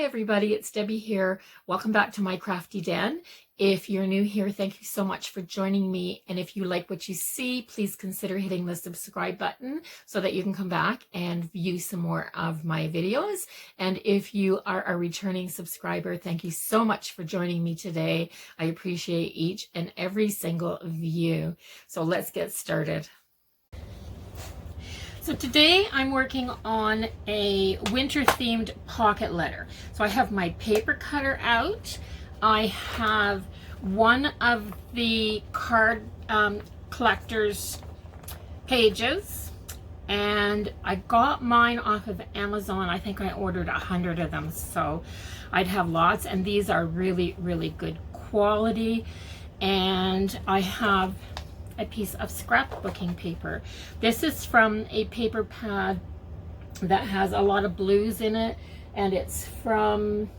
everybody, it's Debbie here. Welcome back to My Crafty Den. If you're new here, thank you so much for joining me. And if you like what you see, please consider hitting the subscribe button so that you can come back and view some more of my videos. And if you are a returning subscriber, thank you so much for joining me today. I appreciate each and every single view. So let's get started. So today I'm working on a winter themed pocket letter. So I have my paper cutter out. I have one of the card collector's pages, and I got mine off of Amazon. I think I ordered 100 of them, so I'd have lots, and these are really, really good quality. And I have a piece of scrapbooking paper. This is from a paper pad that has a lot of blues in it, and it's from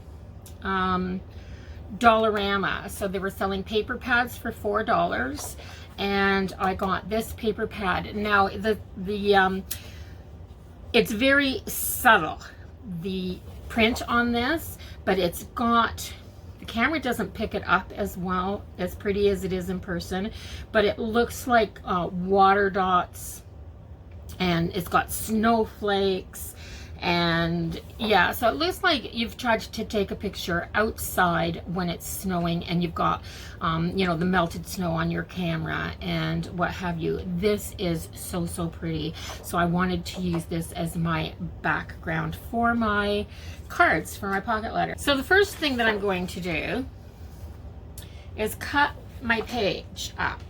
Dollarama. So they were selling paper pads for $4, and I got this paper pad. Now it's very subtle, the print on this, but it's got, the camera doesn't pick it up as well, as pretty as it is in person, but it looks like water dots, and it's got snowflakes, and yeah, so it looks like you've tried to take a picture outside when it's snowing and you've got you know, the melted snow on your camera and what have you. This is so pretty, so I wanted to use this as my background for my cards, for my pocket letter. So the first thing that I'm going to do is cut my page up,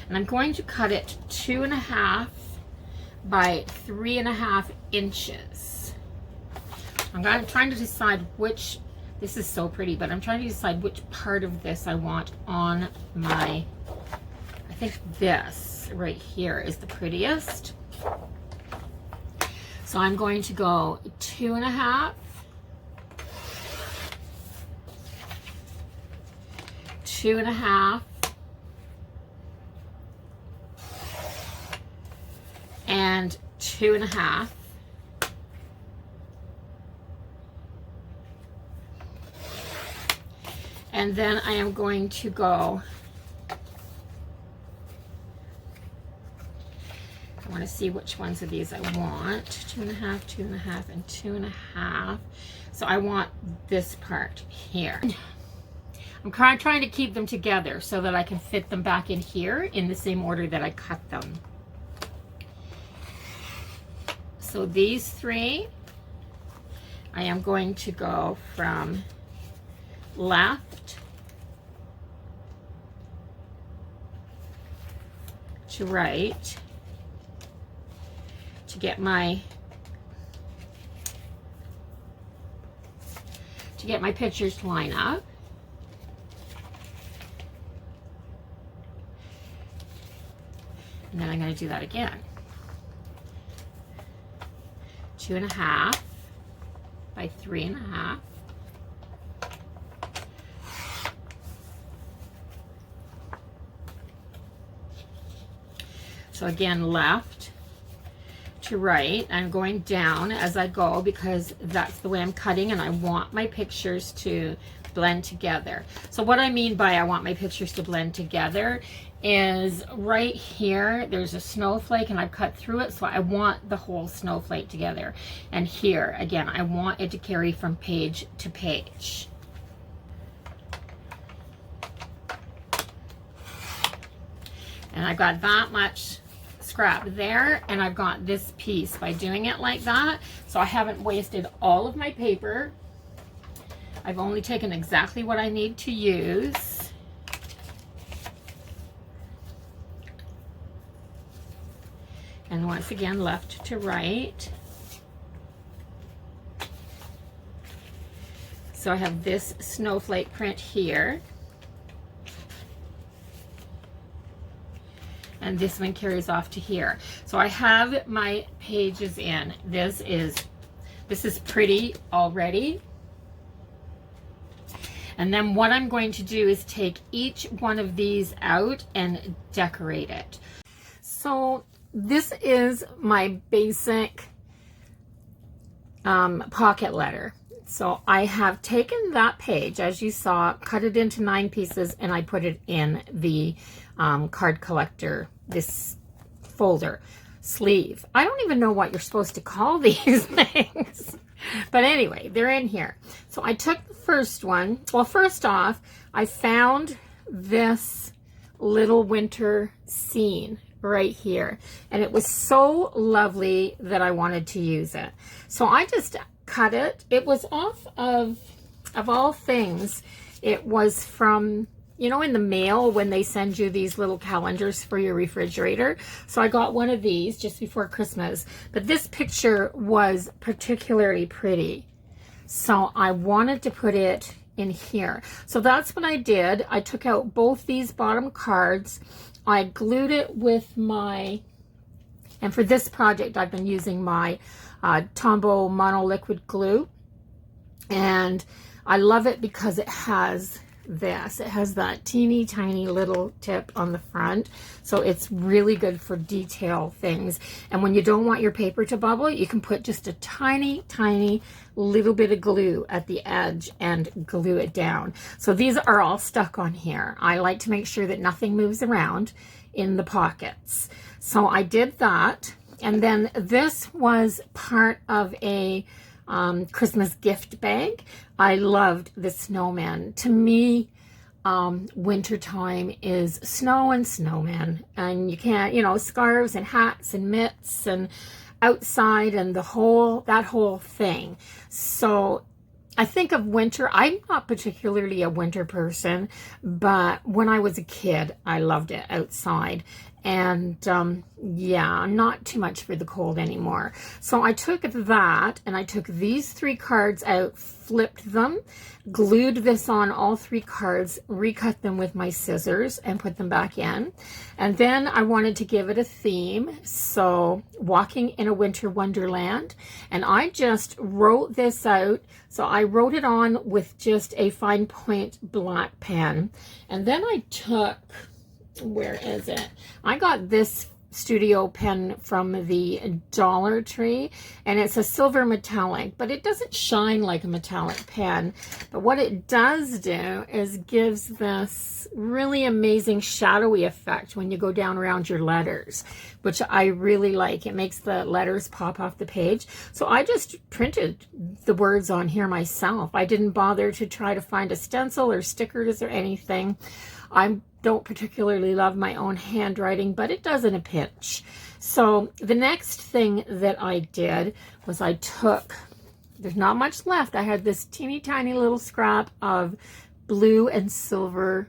and I'm going to cut it 2.5 by 3.5 inches. I'm trying to decide which, this is so pretty, but I'm trying to decide which part of this I want on my, I think this right here is the prettiest. So I'm going to go 2.5, 2.5, and 2.5. And then I am going to go, I want to see which ones of these I want. 2.5, 2.5, and 2.5. So I want this part here. I'm trying to keep them together so that I can fit them back in here in the same order that I cut them. So these three, I am going to go from left to right to get my pictures to line up. And then I'm going to do that again. 2.5 by 3.5. So again, left to right. I'm going down as I go because that's the way I'm cutting, and I want my pictures to blend together. So what I mean by I want my pictures to blend together is right here, there's a snowflake and I've cut through it, so I want the whole snowflake together. And here, again, I want it to carry from page to page. And I've got that much scrap there, and I've got this piece by doing it like that, so I haven't wasted all of my paper. I've only taken exactly what I need to use. And once again, left to right. So I have this snowflake print here. And this one carries off to here. So I have my pages in. This is pretty already. And then what I'm going to do is take each one of these out and decorate it. So this is my basic pocket letter. So I have taken that page, as you saw, cut it into 9 pieces, and I put it in the card collector, this folder sleeve. I don't even know what you're supposed to call these things. But anyway, they're in here. So I took the first one. Well, first off, I found this little winter scene right here. And it was so lovely that I wanted to use it. So I just cut it. It was off of all things, it was from, you know, in the mail when they send you these little calendars for your refrigerator. So I got one of these just before Christmas. But this picture was particularly pretty. So I wanted to put it in here. So that's what I did. I took out both these bottom cards. I glued it with my, and for this project I've been using my Tombow Mono Liquid Glue. And I love it because it has this. It has that teeny tiny little tip on the front, so it's really good for detail things. And when you don't want your paper to bubble, you can put just a tiny little bit of glue at the edge and glue it down. So these are all stuck on here. I like to make sure that nothing moves around in the pockets. So I did that, and then this was part of a Christmas gift bag. I loved the snowman. To me, wintertime is snow and snowman, and you can't, you know, scarves and hats and mitts and outside and that whole thing. So I think of winter. I'm not particularly a winter person, but when I was a kid, I loved it outside. And yeah, not too much for the cold anymore. So I took that, and I took these 3 cards out, flipped them, glued this on all 3 cards, recut them with my scissors, and put them back in. And then I wanted to give it a theme, so walking in a winter wonderland. And I just wrote this out. So I wrote it on with just a fine point black pen. And then I took, where is it? I got this studio pen from the Dollar Tree, and it's a silver metallic, but it doesn't shine like a metallic pen. But what it does do is gives this really amazing shadowy effect when you go down around your letters, which I really like. It makes the letters pop off the page. So I just printed the words on here myself. I didn't bother to try to find a stencil or stickers or anything. I don't particularly love my own handwriting, but it does in a pinch. So the next thing that I did was I took, there's not much left. I had this teeny tiny little scrap of blue and silver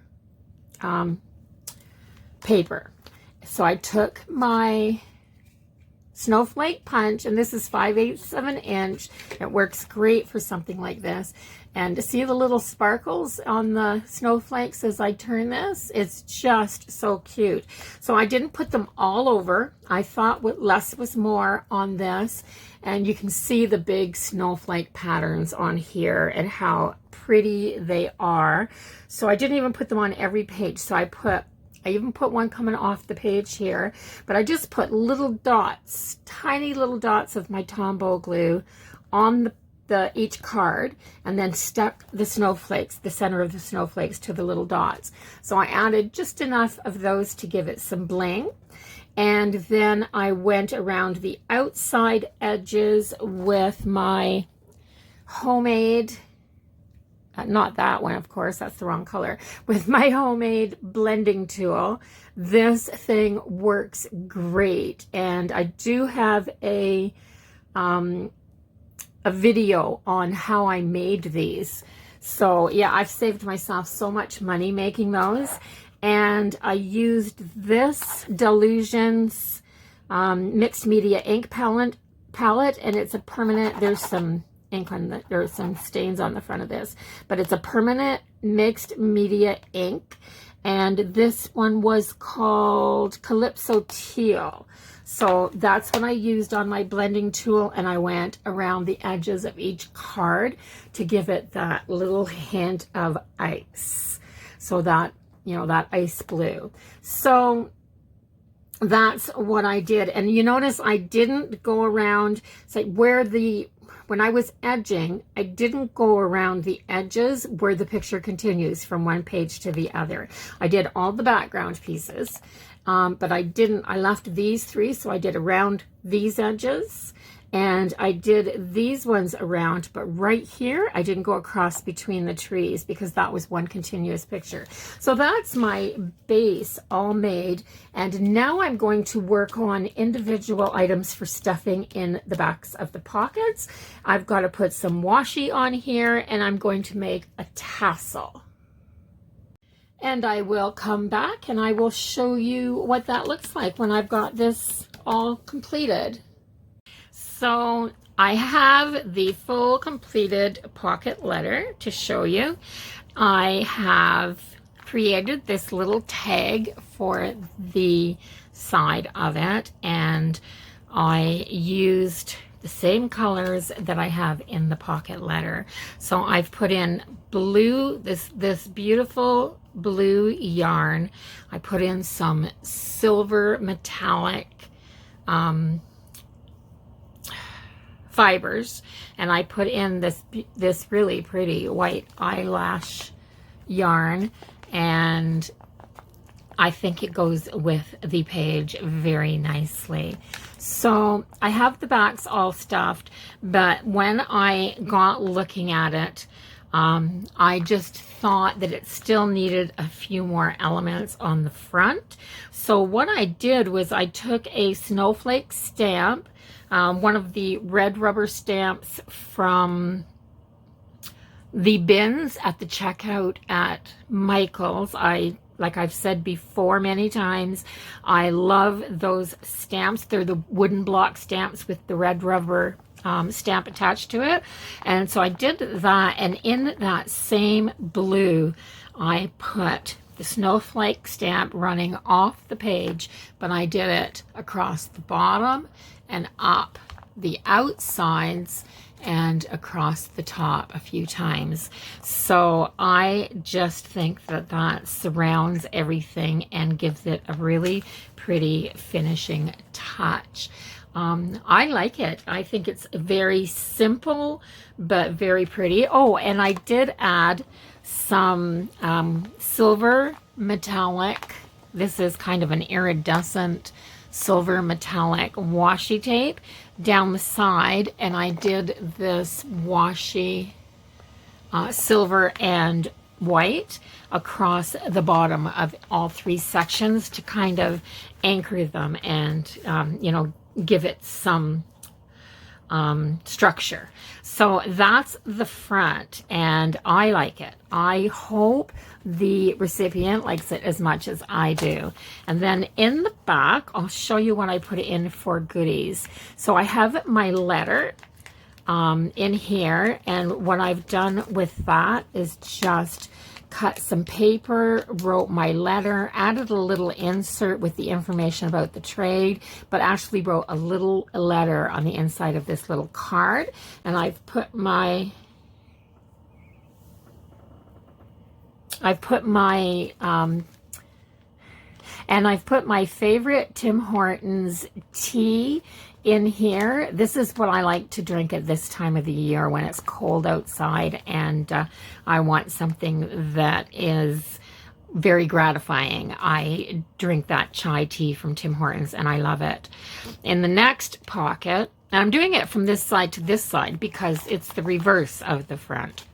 paper. So I took my snowflake punch, and this is 5/8 of an inch. It works great for something like this. And to see the little sparkles on the snowflakes as I turn this, it's just so cute. So I didn't put them all over. I thought less was more on this. And you can see the big snowflake patterns on here and how pretty they are. So I didn't even put them on every page. So I even put one coming off the page here, but I just put little dots, tiny little dots of my Tombow glue on each card, and then stuck the snowflakes, the center of the snowflakes, to the little dots. So I added just enough of those to give it some bling. And then I went around the outside edges with my homemade, not that one, of course, that's the wrong color, with my homemade blending tool. This thing works great, and I do have a video on how I made these. So yeah, I've saved myself so much money making those. And I used this Delusions mixed media ink palette, and it's a permanent, there's some ink on there's some stains on the front of this, but it's a permanent mixed media ink. And this one was called Calypso Teal. So that's what I used on my blending tool, and I went around the edges of each card to give it that little hint of ice. So that, you know, that ice blue. So that's what I did. And you notice I didn't go around, say, where the when I was edging, I didn't go around the edges where the picture continues from one page to the other. I did all the background pieces, but I left these three, so I did around these edges, and I did these ones around, but right here, I didn't go across between the trees because that was one continuous picture. So that's my base all made, and now I'm going to work on individual items for stuffing in the backs of the pockets. I've got to put some washi on here, and I'm going to make a tassel. And I will come back and I will show you what that looks like when I've got this all completed. So I have the full completed pocket letter to show you. I have created this little tag for the side of it, and I used the same colors that I have in the pocket letter. So I've put in blue, this beautiful blue yarn. I put in some silver metallic fibers, and I put in this really pretty white eyelash yarn, and I think it goes with the page very nicely. So I have the backs all stuffed, but when I got looking at it, I just thought that it still needed a few more elements on the front. So what I did was I took a snowflake stamp, one of the red rubber stamps from the bins at the checkout at Michael's. Like I've said before many times, I love those stamps. They're the wooden block stamps with the red rubber stamp attached to it. And so I did that, and in that same blue, I put the snowflake stamp running off the page, but I did it across the bottom and up the outsides and across the top a few times. So I just think that that surrounds everything and gives it a really pretty finishing touch. I like it. I think it's very simple, but very pretty. Oh, and I did add some silver metallic. This is kind of an iridescent silver metallic washi tape down the side, and I did this washi silver and white across the bottom of all three sections to kind of anchor them and you know, give it some structure. So that's the front, and I like it. I hope the recipient likes it as much as I do. And then in the back, I'll show you what I put in for goodies. So I have my letter in here, and what I've done with that is just cut some paper, wrote my letter, added a little insert with the information about the trade, but actually wrote a little letter on the inside of this little card. And I've put my favorite Tim Hortons tea in here. This is what I like to drink at this time of the year when it's cold outside, and I want something that is very gratifying. I drink that chai tea from Tim Hortons, and I love it. In the next pocket, and I'm doing it from this side to this side because it's the reverse of the front.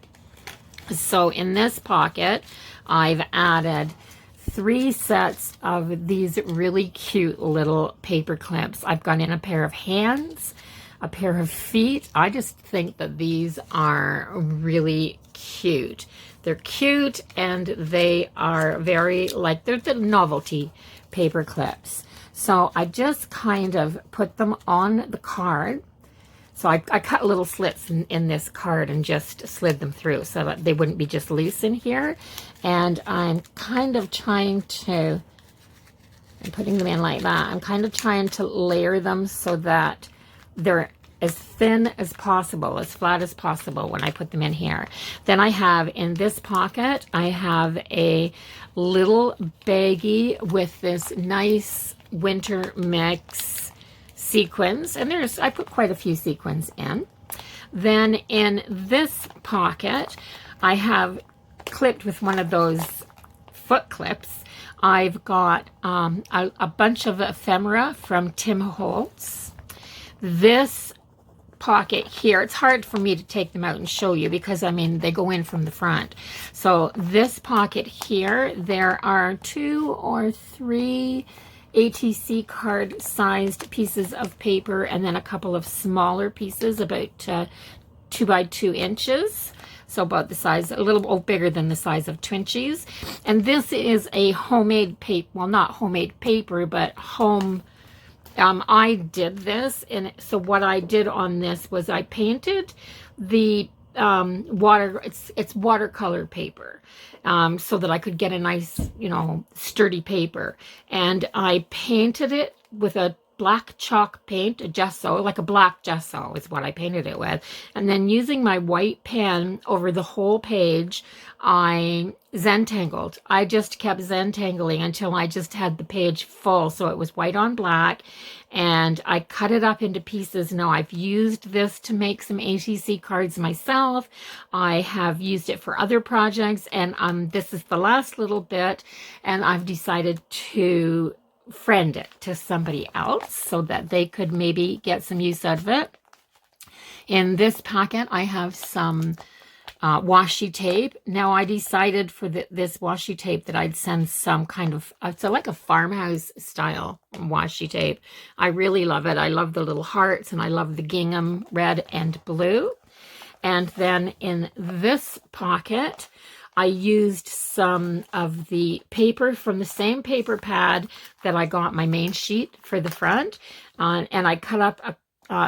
So in this pocket, I've added 3 sets of these really cute little paper clips. I've got in a pair of hands, a pair of feet. I just think that these are really cute. They're cute, and they are very, like, they're the novelty paper clips. So I just kind of put them on the card. So I cut little slits in this card and just slid them through so that they wouldn't be just loose in here. And I'm kind of trying to, I'm putting them in like that. I'm kind of trying to layer them so that they're as thin as possible, as flat as possible when I put them in here. Then I have in this pocket, I have a little baggie with this nice winter mix sequins, and I put quite a few sequins in. Then in this pocket, I have clipped with one of those foot clips. I've got a bunch of ephemera from Tim Holtz. This pocket here, it's hard for me to take them out and show you because, I mean, they go in from the front. So this pocket here, there are 2 or 3 ATC card sized pieces of paper and then a couple of smaller pieces, about 2 by 2 inches. So about the size, a little bigger than the size of Twinchies. And this is a homemade paper, well, not homemade paper, but home, I did this. And so what I did on this was I painted the it's watercolor paper, so that I could get a nice, you know, sturdy paper. And I painted it with a black chalk paint, a gesso, like a black gesso is what I painted it with. And then using my white pen over the whole page, I Zentangled. I just kept Zentangling until I just had the page full. So it was white on black, and I cut it up into pieces. Now I've used this to make some ATC cards myself. I have used it for other projects, and this is the last little bit, and I've decided to friend it to somebody else so that they could maybe get some use out of it. In this packet, I have some washi tape. Now I decided for this washi tape that I'd send some kind of, it's like a farmhouse style washi tape. I really love it. I love the little hearts, and I love the gingham red and blue. And then in this pocket, I used some of the paper from the same paper pad that I got my main sheet for the front, and I cut up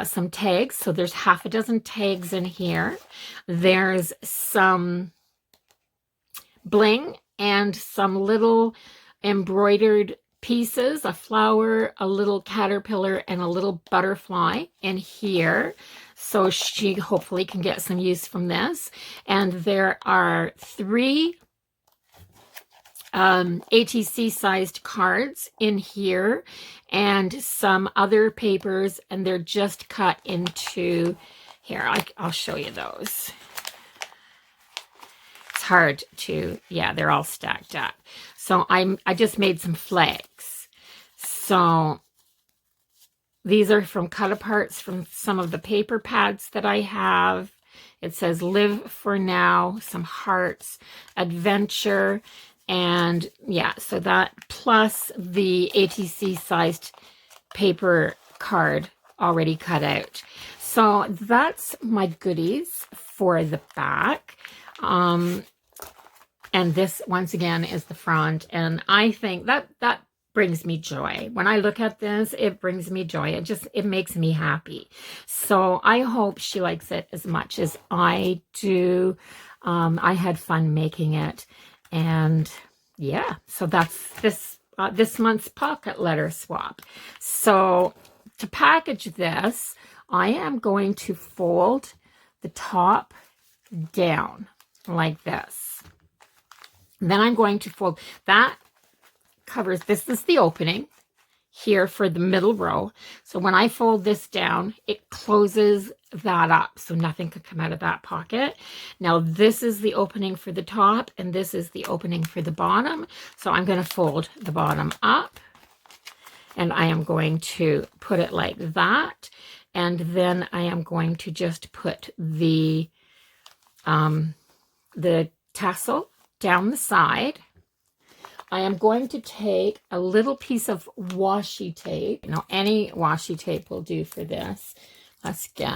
some tags. So there's half a dozen tags in here. There's some bling and some little embroidered pieces, a flower, a little caterpillar, and a little butterfly in here. So she hopefully can get some use from this. And there are 3 ATC sized cards in here and some other papers, and they're just cut into here. I'll show you those. It's hard to, yeah, they're all stacked up. So I just made some flags. So these are from cut aparts from some of the paper pads that I have. It says live for now, some hearts, adventure, and yeah, so that plus the ATC sized paper card already cut out. So that's my goodies for the back. And this once again is the front, and I think that brings me joy. When I look at this, it brings me joy. It makes me happy. So I hope she likes it as much as I do. I had fun making it. And yeah, so that's this month's pocket letter swap. So to package this, I am going to fold the top down like this. Then I'm going to fold that. Covers, this is the opening here for the middle row. So when I fold this down, it closes that up so nothing could come out of that pocket. Now this is the opening for the top, and this is the opening for the bottom. So I'm going to fold the bottom up, and I am going to put it like that. And then I am going to just put the tassel down the side. I am going to take a little piece of washi tape. You know, any washi tape will do for this. I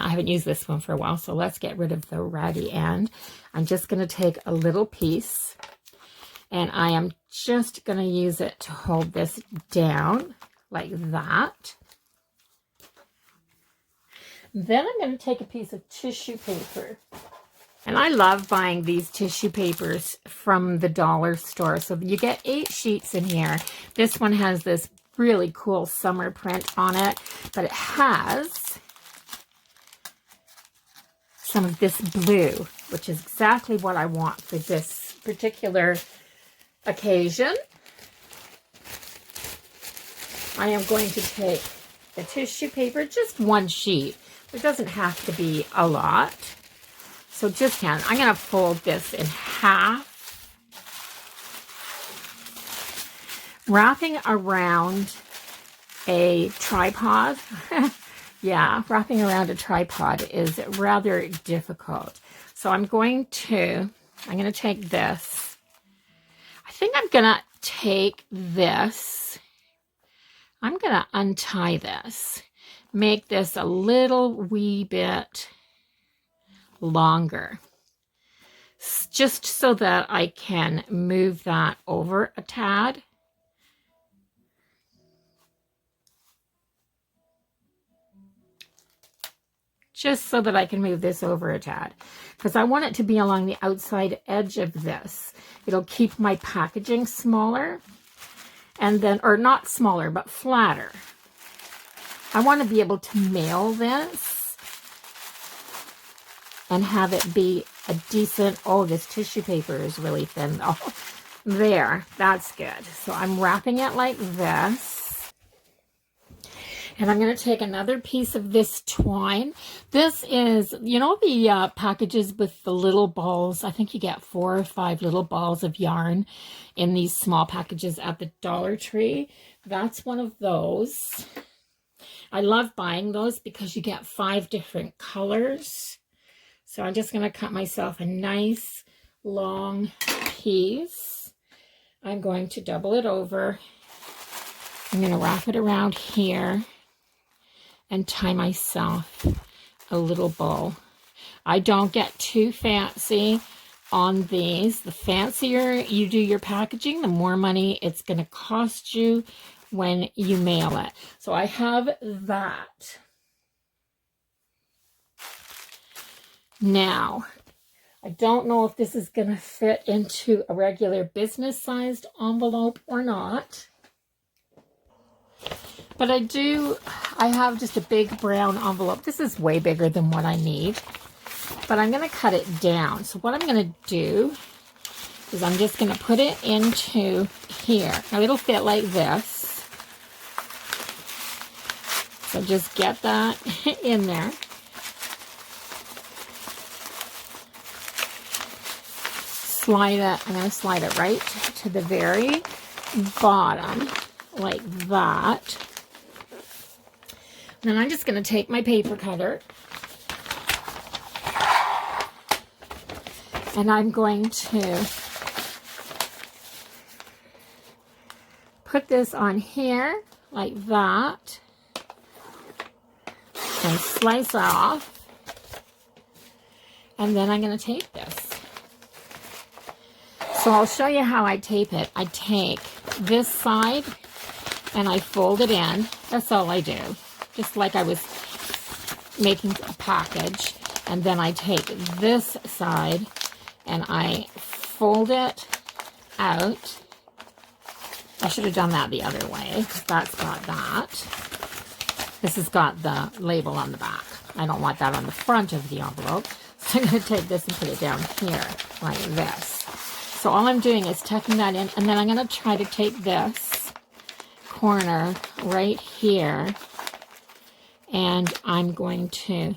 haven't used this one for a while, so let's get rid of the ratty end. I'm just going to take a little piece, and I am just going to use it to hold this down like that. Then I'm going to take a piece of tissue paper. And I love buying these tissue papers from the dollar store. So you get 8 sheets in here. This one has this really cool summer print on it, but it has some of this blue, which is exactly what I want for this particular occasion. I am going to take the tissue paper, just 1 sheet. It doesn't have to be a lot. So just hand. I'm going to fold this in half. Wrapping around a tripod. Yeah, wrapping around a tripod is rather difficult. So I'm going to take this. I think I'm going to take this. I'm going to untie this. Make this a little wee bit longer. Just so that I can move that over a tad. Just so that I can move this over a tad, because I want it to be along the outside edge of this. It'll keep my packaging smaller, and then, or not smaller, but flatter. I want to be able to mail this and have it be a decent, oh, this tissue paper is really thin. Oh, there, that's good. So I'm wrapping it like this. And I'm going to take another piece of this twine. This is, you know, the packages with the little balls. I think you get 4 or 5 little balls of yarn in these small packages at the Dollar Tree. That's one of those. I love buying those because you get 5 different colors. So I'm just going to cut myself a nice long piece. I'm going to double it over. I'm going to wrap it around here and tie myself a little bow. I don't get too fancy on these. The fancier you do your packaging, the more money it's going to cost you when you mail it. So I have that. Now, I don't know if this is going to fit into a regular business-sized envelope or not. But I have just a big brown envelope. This is way bigger than what I need. But I'm going to cut it down. So what I'm going to do is I'm just going to put it into here. Now it'll fit like this. So just get that in there. Slide it. I'm going to slide it right to the very bottom like that. Then I'm just going to take my paper cutter and I'm going to put this on here like that and slice off, and then I'm going to tape this. So I'll show you how I tape it. I take this side and I fold it in. That's all I do. Just like I was making a package. And then I take this side and I fold it out. I should have done that the other way, because that's got that. This has got the label on the back. I don't want that on the front of the envelope. So I'm going to take this and put it down here like this. So all I'm doing is tucking that in, and then I'm going to try to take this corner right here, and I'm going to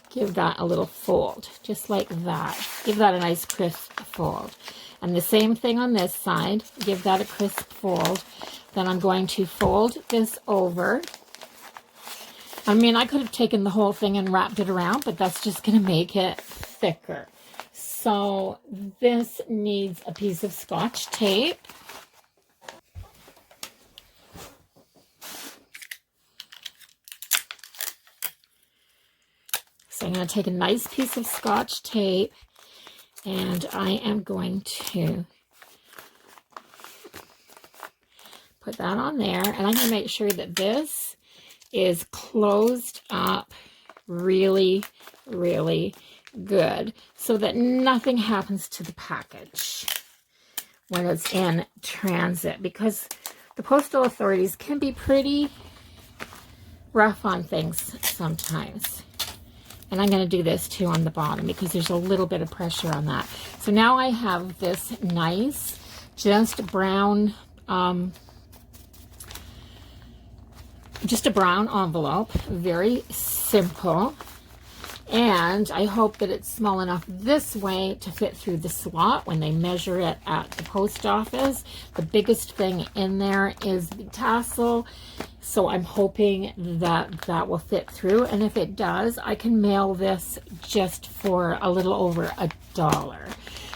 give that a little fold, just like that. Give that a nice crisp fold. And the same thing on this side, give that a crisp fold. Then I'm going to fold this over. I mean, I could have taken the whole thing and wrapped it around, but that's just going to make it thicker. So this needs a piece of Scotch tape. So I'm going to take a nice piece of Scotch tape, and I am going to put that on there, and I'm going to make sure that this is closed up really, really good so that nothing happens to the package when it's in transit, because the postal authorities can be pretty rough on things sometimes. And I'm going to do this too on the bottom because there's a little bit of pressure on that. So now I have this nice, just brown, just a brown envelope, very simple. simple. And I hope that it's small enough this way to fit through the slot when they measure it at the post office. The biggest thing in there is the tassel. So I'm hoping that that will fit through. And if it does, I can mail this just for a little over $1.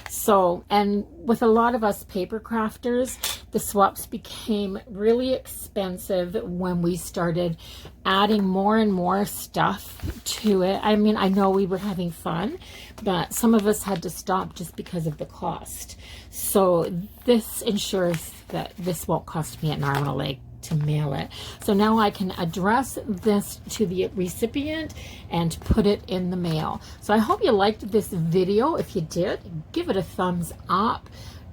So, and with a lot of us paper crafters, the swaps became really expensive when we started adding more and more stuff to it. I mean, I know we were having fun, but some of us had to stop just because of the cost. So this ensures that this won't cost me an arm and a leg to mail it. So now I can address this to the recipient and put it in the mail. So I hope you liked this video. If you did, give it a thumbs up.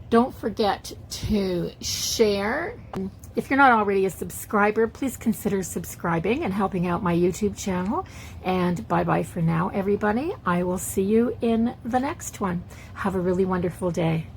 Don't forget to share. If you're not already a subscriber, please consider subscribing and helping out my YouTube channel. And bye-bye for now, everybody. I will see you in the next one. Have a really wonderful day.